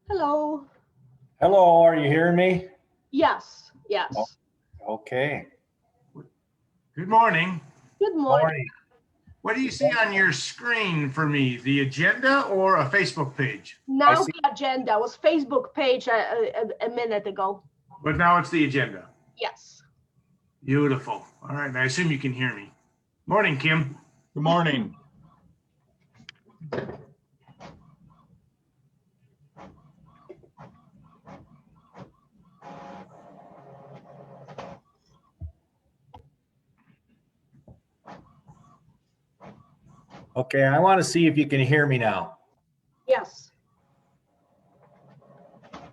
Hello. Hello, are you hearing me? Yes, yes. Okay. Good morning. Good morning. What do you see on your screen for me? The agenda or a Facebook page? Now see. the agenda was Facebook page a minute ago. But now it's the agenda. Yes. Beautiful. All right. I assume you can hear me. Morning, Kim. Good morning. Okay, I want to see if you can hear me now. Yes.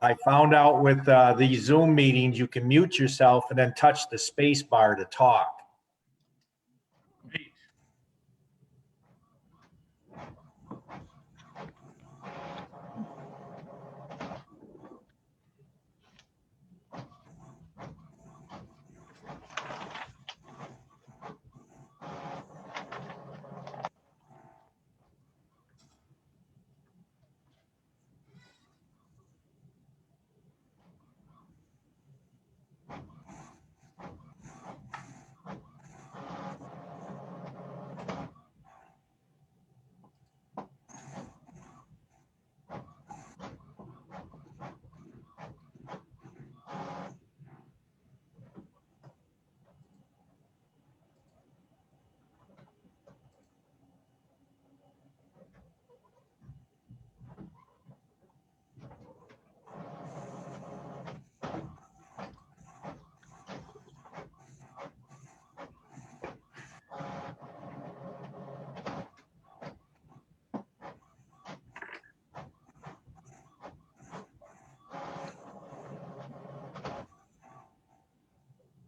I found out with these Zoom meetings, you can mute yourself and then touch the space bar to talk. Great.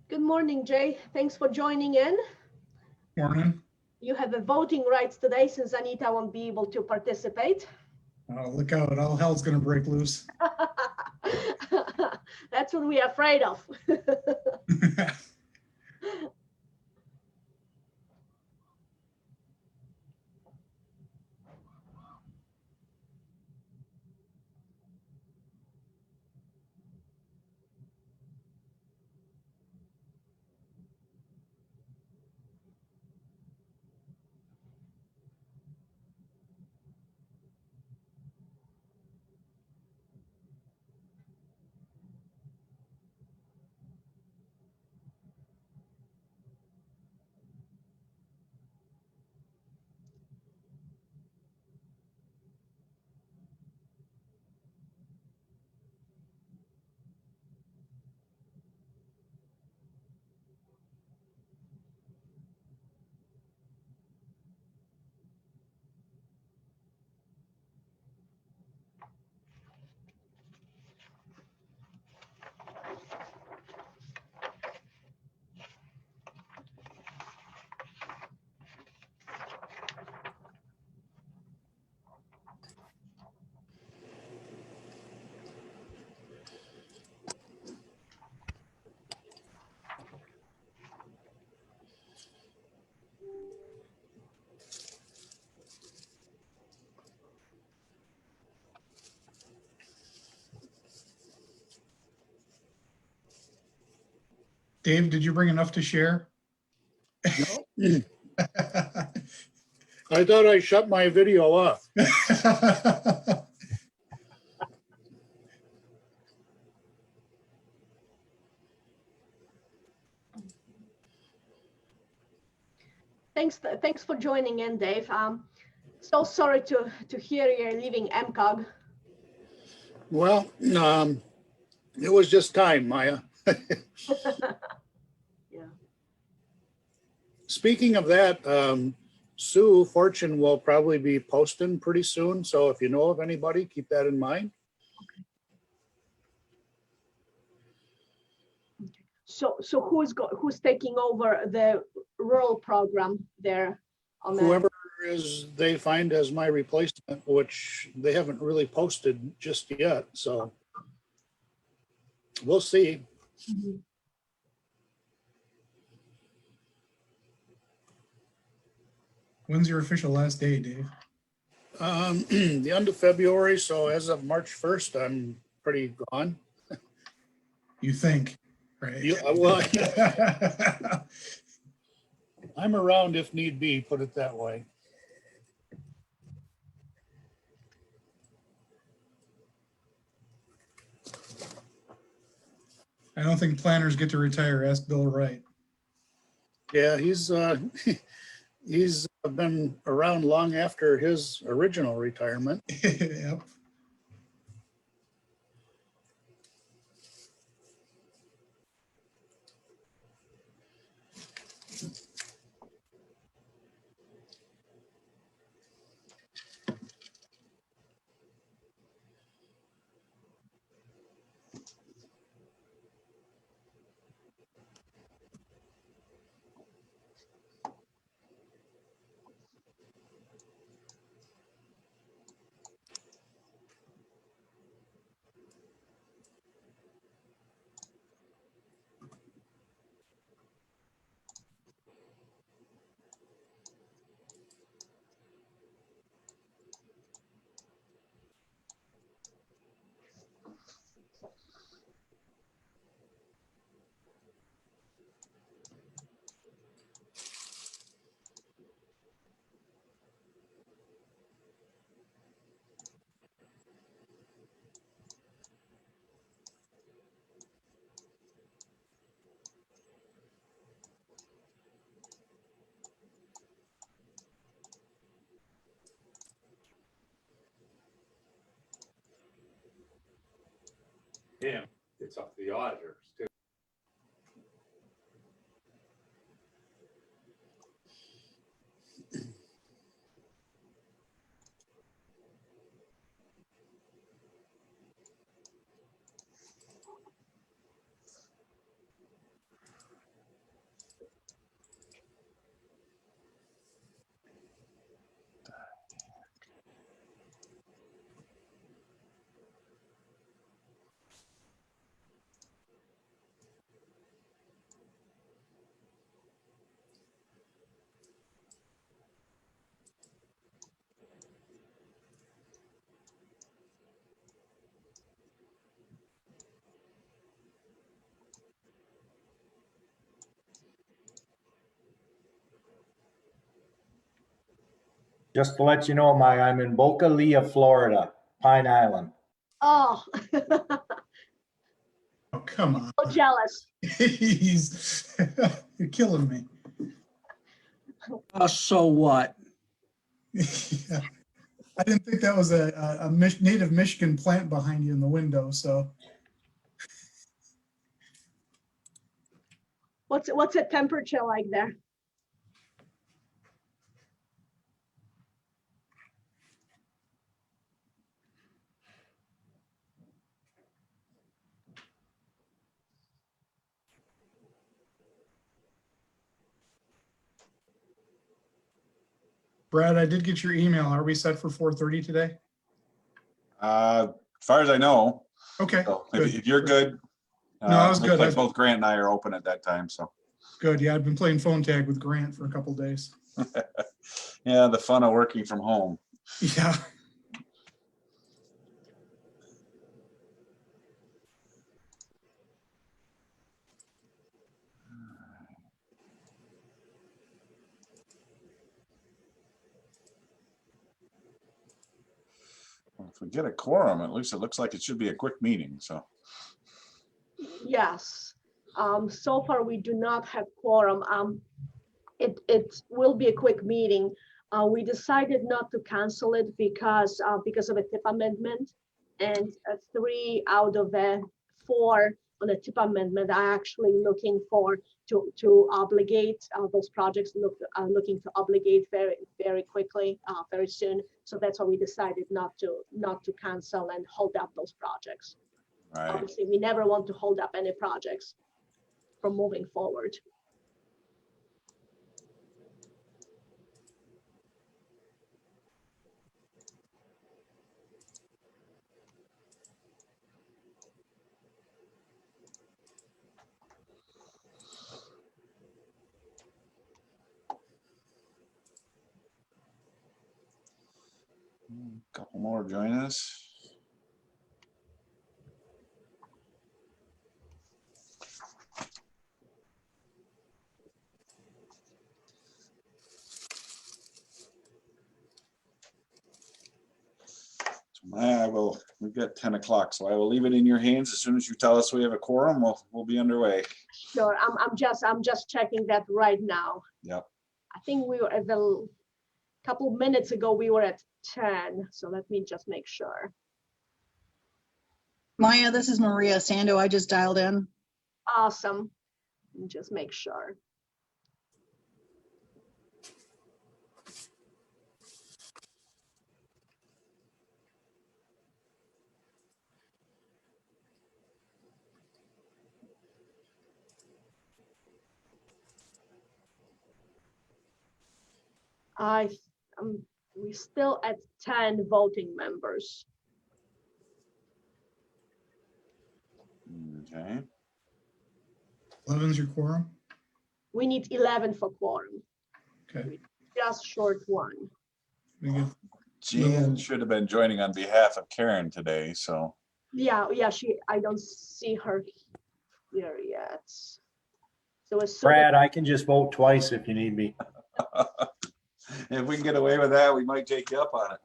Good morning, Jay. Thanks for joining in. Morning. You have a voting rights today since Anita won't be able to participate. Oh, look out. All hell's going to break loose. That's what we're afraid of. Dave, did you bring enough to share? No. I thought I shut my video off. Thanks for joining in, Dave. So sorry to hear you're leaving MCOG. Well, it was just time, Maya. Yeah. Speaking of that, Sue Fortune will probably be posting pretty soon. So if you know of anybody, keep that in mind. So who's taking over the rural program there on the Whoever they find as my replacement, which they haven't really posted just yet. So we'll see. Mhm. When's your official last day, Dave? The end of February, so as of March 1st, I'm pretty gone. You think, right? Well, I'm around if need be, put it that way. I don't think planners get to retire. Ask Bill Wright. Yeah, he's been around long after his original retirement. Yep. Him, it's up to the auditors too. Just to let you know, I'm in Boca Lia, Florida, Pine Island. Oh, Oh, come on. so jealous. He's, you're killing me. So what? Yeah. I didn't think that was a native Michigan plant behind you in the window, so. What's the temperature like there? Brad, I did get your email. Are we set for 4:30 today? As far as I know. Okay, So good. if you're good. No, I was looks good. Like both Grant and I are open at that time, so. Good. Yeah, I've been playing phone tag with Grant for a couple days. Yeah, the fun of working from home. Yeah. Well, if we get a quorum, at least it looks like it should be a quick meeting, so. Yes. So far we do not have quorum. It will be a quick meeting. We decided not to cancel it because of a tip amendment, and 3 out of the 4 on the tip amendment are actually looking for to obligate those projects looking to obligate very quickly, very soon. So that's why we decided not to cancel and hold up those projects. Right. Obviously, we never want to hold up any projects from moving forward. Couple more join us. We've got 10 o'clock, so I will leave it in your hands. As soon as you tell us we have a quorum, we'll be underway. Sure, I'm just checking that right now. Yep. I think we were at the, couple minutes ago, we were at 10, so let me just make sure. Maya, this is Maria Sando. I just dialed in. Awesome. Just make sure. We're still at 10 voting members. Okay. 11's your quorum? We need 11 for quorum, Okay. just short one. We get Jan should have been joining on behalf of Karen today, so. Yeah, I don't see her here yet. So as soon Brad, I can just vote twice if you need me. If we can get away with that, we might take you up on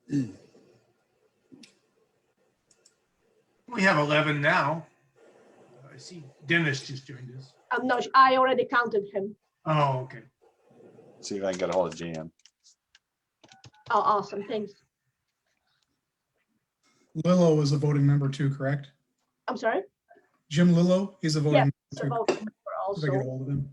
it. We have 11 now. I see Dennis just joined us. no, I already counted him. Oh, okay. See if I can get a hold of Jan. Oh, awesome, thanks. Lillo is a voting member too, correct? I'm sorry? Jim Lillo, he's a voting It's a member too. voting member If I get a also. hold of him.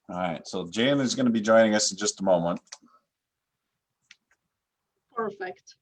All right, so Jan is going to be joining us in just a moment. Perfect.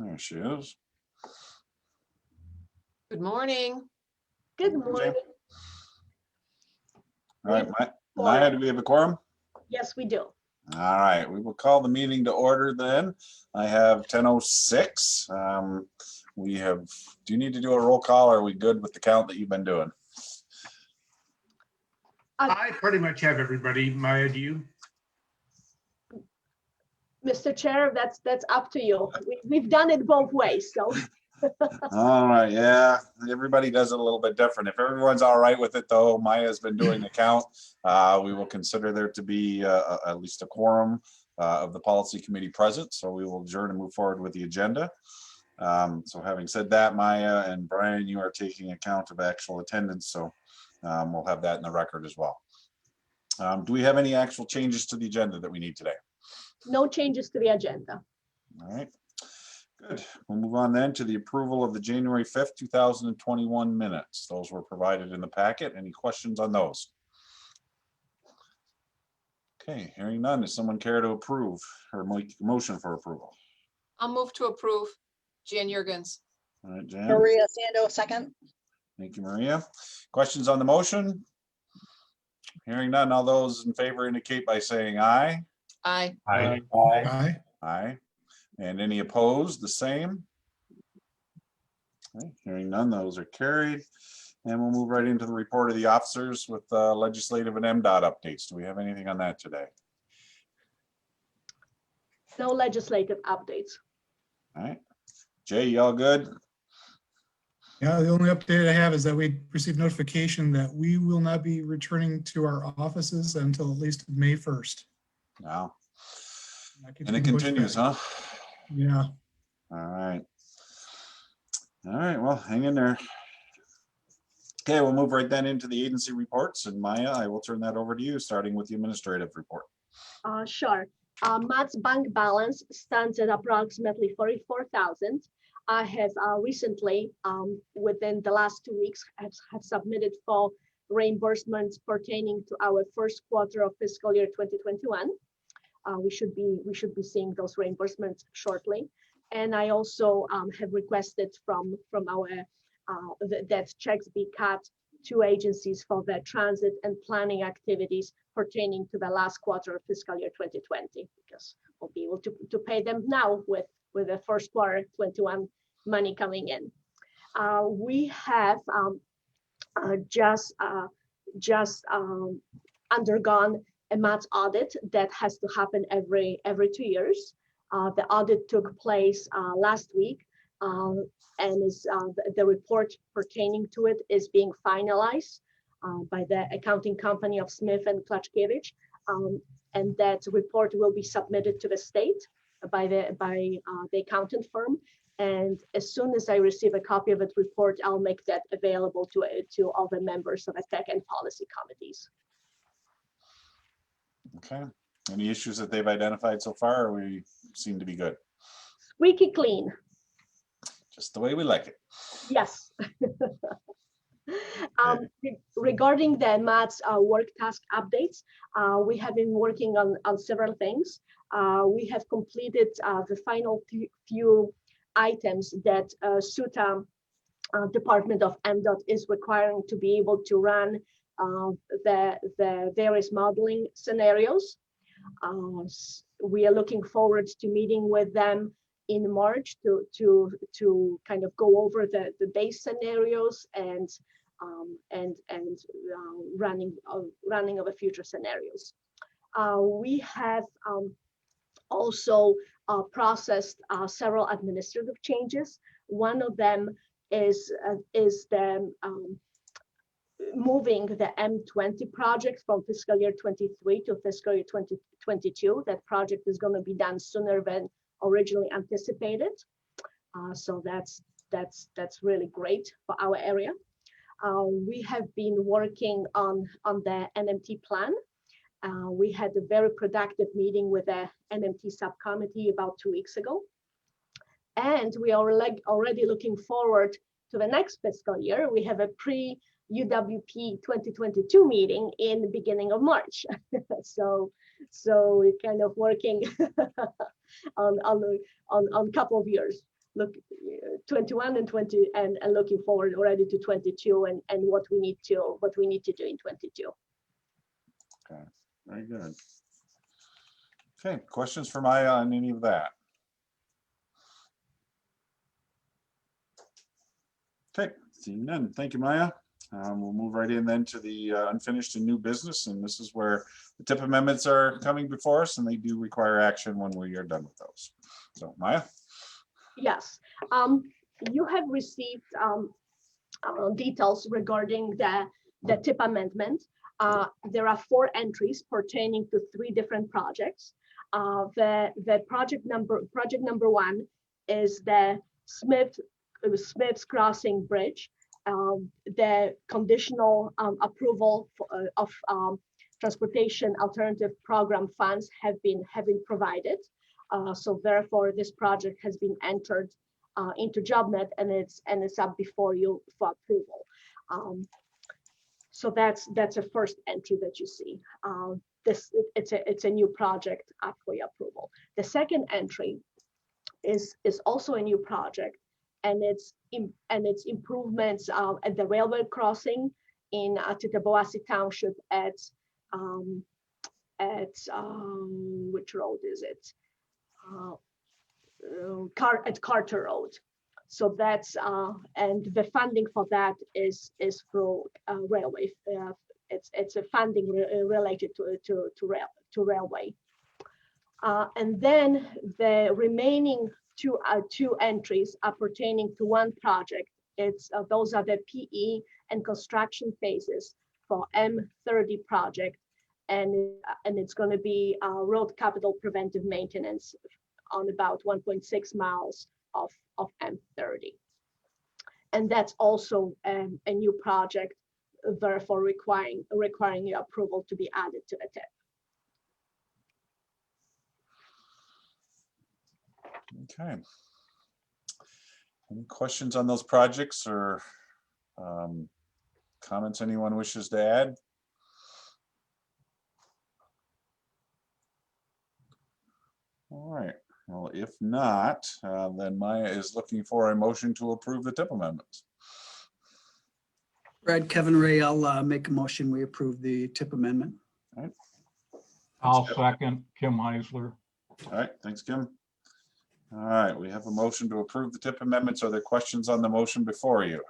There she is. Good morning. Good morning. All right, Maya, do we have a quorum? Yes, we do. All right, we will call the meeting to order then. I have 10:06. do you need to do a roll call? Or are we good with the count that you've been doing? I pretty much have everybody. Maya, do you? Mr. Chair, that's up to you. We've done it both ways, so. All right, yeah, everybody does it a little bit different. If everyone's all right with it, though, Maya's been doing the count. We will consider there to be at least a quorum of the policy committee present, so we will adjourn and move forward with the agenda. So having said that, Maya and Brian, you are taking account of actual attendance, so we'll have that in the record as well. Do we have any actual changes to the agenda that we need today? No changes to the agenda. All right, good. We'll move on then to the approval of the January 5th, 2021 minutes. Those were provided in the packet. Any questions on those? Okay, hearing none. Does someone care to approve or make a motion for approval? I'll move to approve. Jan Jurgens. All right, Jan. Maria Sando, second. Thank you, Maria. Questions on the motion? Hearing none. All those in favor indicate by saying aye. Aye. Aye. Aye. Aye. And any opposed, the same? Okay, hearing none, those are carried. And we'll move right into the report of the officers with legislative and MDOT updates. Do we have anything on that today? No legislative updates. All right. Jay, you all good? Yeah, the only update I have is that we received notification that we will not be returning to our offices until at least May 1st. No. That keeps And it being pushed continues, back. huh? Yeah. All right. All right, well, hang in there. Okay, we'll move right then into the agency reports. And Maya, I will turn that over to you, starting with the administrative report. Sure. Matt's bank balance stands at approximately 44,000. I have recently, within the last 2 weeks, have submitted for reimbursements pertaining to our first quarter of fiscal year 2021. We should be seeing those reimbursements shortly. And I also have requested from our that checks be cut to agencies for their transit and planning activities pertaining to the last quarter of fiscal year 2020, because we'll be able to pay them now with the first quarter 21 money coming in. We have just undergone a MATS audit that has to happen every 2 years. The audit took place last week, and the report pertaining to it is being finalized by the accounting company of Smith and Klachkiewicz, and that report will be submitted to the state by the accountant firm. And as soon as I receive a copy of that report, I'll make that available to all the members of the tech and policy committees. Okay. Any issues that they've identified so far, or we seem to be good? Squeaky clean. Just the way we like it. Yes. Regarding the MATS work task updates, we have been working on several things. We have completed the final few items that SUTA Department of MDOT is requiring to be able to run the various modeling scenarios. We are looking forward to meeting with them in March to kind of go over the base scenarios and running of the future scenarios. We have also processed several administrative changes. One of them is the moving the M20 project from fiscal year 23 to fiscal year 2022. That project is going to be done sooner than originally anticipated. So that's really great for our area. We have been working on the NMT plan. We had a very productive meeting with the NMT subcommittee about 2 weeks ago. And we are already looking forward to the next fiscal year. We have a pre-UWP 2022 meeting in the beginning of March. so we're kind of working on a couple of years. Look, 21 and 20, and looking forward already to 22 and what we need to do in 22. Okay, very good. Okay, questions for Maya on any of that? Seeing none. Thank you, Maya. We'll move right in then to the unfinished and new business, and this is where the tip amendments are coming before us, and they do require action when we are done with those. So, Maya? Yes, you have received details regarding the tip amendment. There are 4 entries pertaining to 3 different projects. The project number 1 is the Smith's Crossing Bridge. The conditional approval of transportation alternative program funds have been provided. So therefore, this project has been entered into JobNet, and it's up before you for approval. So that's a first entry that you see. It's a new project up for your approval. The second entry is also a new project, and it's improvements at the railway crossing in Tittabawassee Township at which road is it? At Carter Road. So that's and the funding for that is through railway. It's a funding related to railway. And then the remaining two entries are pertaining to one project. Those are the PE and construction phases for M30 project, and it's going to be road capital preventive maintenance on about 1.6 miles of M30. And that's also a new project, therefore requiring your approval to be added to the TIP. Okay. Any questions on those projects or comments anyone wishes to add? All right. Well, if not, then Maya is looking for a motion to approve the TIP amendments. Brad, Kevin Ray, I'll make a motion. We approve the TIP amendment. All right. I'll second Kim Heisler. All right. Thanks, Kim. All right. We have a motion to approve the TIP amendments. Are there questions on the motion before you?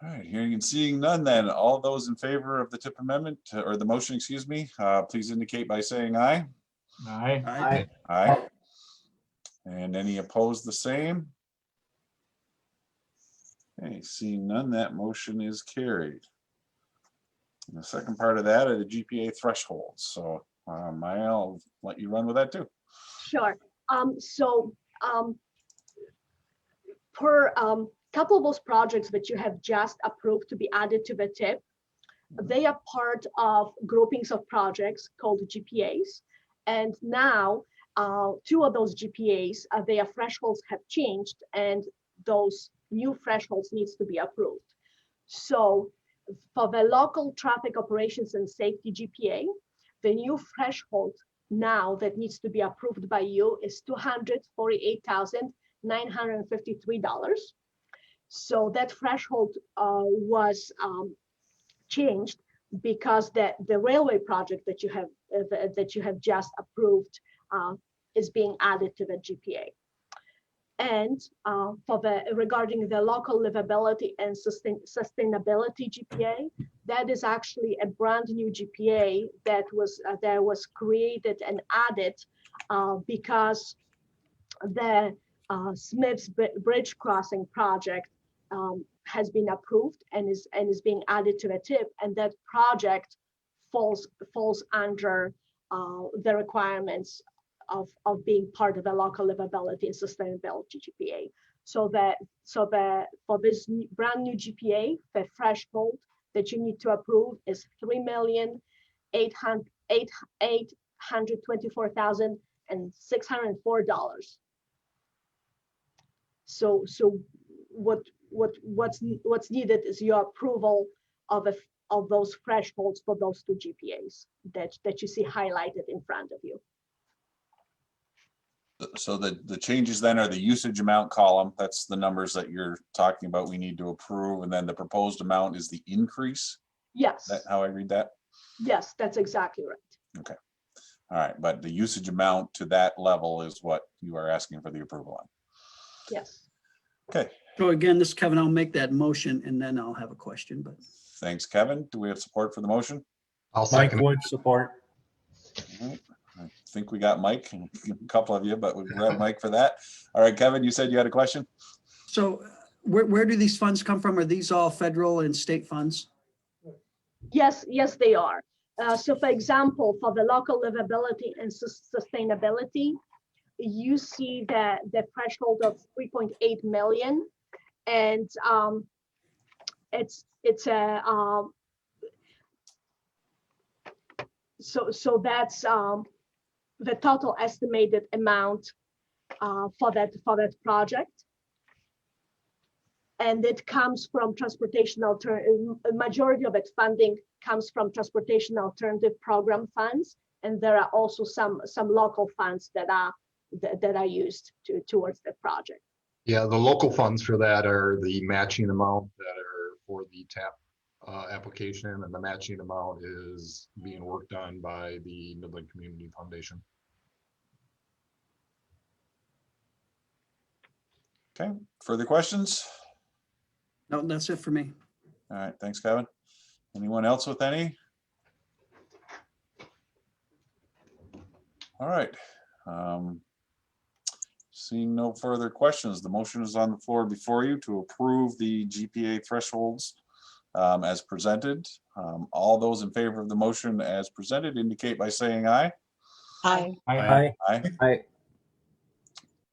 All right. Hearing and seeing none, then all those in favor of the TIP amendment or the motion, excuse me, please indicate by saying aye. Aye. Aye. Aye. And any opposed, the same? Okay, seeing none, that motion is carried. And the second part of that are the GPA thresholds. So Maya, I'll let you run with that too. Sure. Per couple of those projects that you have just approved to be added to the TIP, they are part of groupings of projects called GPAs. And now 2 of those GPAs, their thresholds have changed, and those new thresholds needs to be approved. So for the local traffic operations and safety GPA, the new threshold now that needs to be approved by you is $248,953. So that threshold was changed because the railway project that you have just approved is being added to the GPA. And regarding the local livability and sustainability GPA, that is actually a brand new GPA that was created and added because the Smith's Bridge Crossing project has been approved and is being added to the TIP, and that project falls under the requirements of being part of the local livability and sustainability GPA. So for this brand new GPA, the threshold that you need to approve is $3,824,604. So what's needed is your approval of those thresholds for those 2 GPAs that you see highlighted in front of you. So the changes then are the usage amount column. That's the numbers that you're talking about we need to approve. And then the proposed amount is the increase. Yes. Is that how I read that? Yes, that's exactly right. Okay. All right. But the usage amount to that level is what you are asking for the approval on. Yes. Okay. So again, this is Kevin, I'll make that motion and then I'll have a question, but Thanks, Kevin. Do we have support for the motion? I'll Mike second. Wood support. All right. I think we got Mike, and a couple of you, but we grab Mike for that. All right, Kevin, you said you had a question? so where do these funds come from? Are these all federal and state funds? Yes, they are. So for example, for the local livability and sustainability, you see that the threshold of 3.8 million, and it's a so that's the total estimated amount for that project. And it comes from transportation a majority of its funding comes from transportation alternative program funds, and there are also some local funds that are used towards the project. Yeah, the local funds for that are the matching amount that are for the TAP application, and the matching amount is being worked on by the Midland Community Foundation. Okay, further questions? No, that's it for me. All right, thanks, Kevin. Anyone else with any? All right. Seeing no further questions, the motion is on the floor before you to approve the GPA thresholds as presented. All those in favor of the motion as presented indicate by saying aye. Aye. Aye. Aye.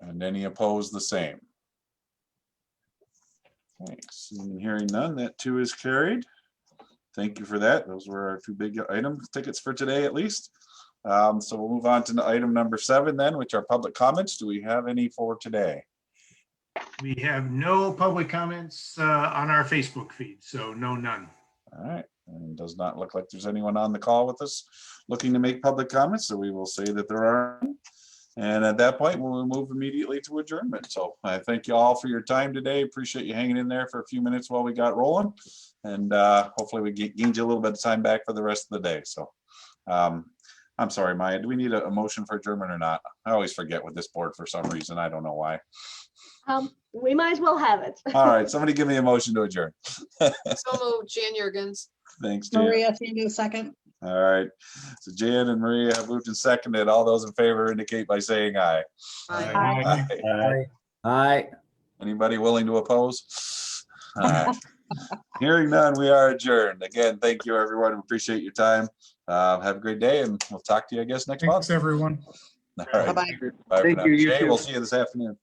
And any opposed, the same. Okay, seeing and hearing none, that too is carried. Thank you for that. Those were our two big item tickets for today, at least. So we'll move on to item number 7 then, which are public comments. Do we have any for today? We have no public comments on our Facebook feed, so none. All right, and it does not look like there's anyone on the call with us looking to make public comments, so we will say that there are. And at that point, we'll move immediately to adjournment. So I thank you all for your time today. Appreciate you hanging in there for a few minutes while we got rolling. And hopefully we gained you a little bit of time back for the rest of the day. So I'm sorry, Maya, do we need a motion for adjournment or not? I always forget with this board for some reason. I don't know why. We might as well have it. All right, somebody give me a motion to adjourn. So moved, Jan Jurgens. Thanks, Jan. Maria Sando, second. All right, so Jan and Maria have moved and seconded. All those in favor indicate by saying aye. Aye. Aye. Aye. Anybody willing to oppose? All right. Hearing none, we are adjourned. Again, thank you, everyone. We appreciate your time. Have a great day, and we'll talk to you, I guess, next month. Thanks, everyone. All right. Bye-bye. Bye for Thank now. you, you Jay, too. we'll see you this afternoon.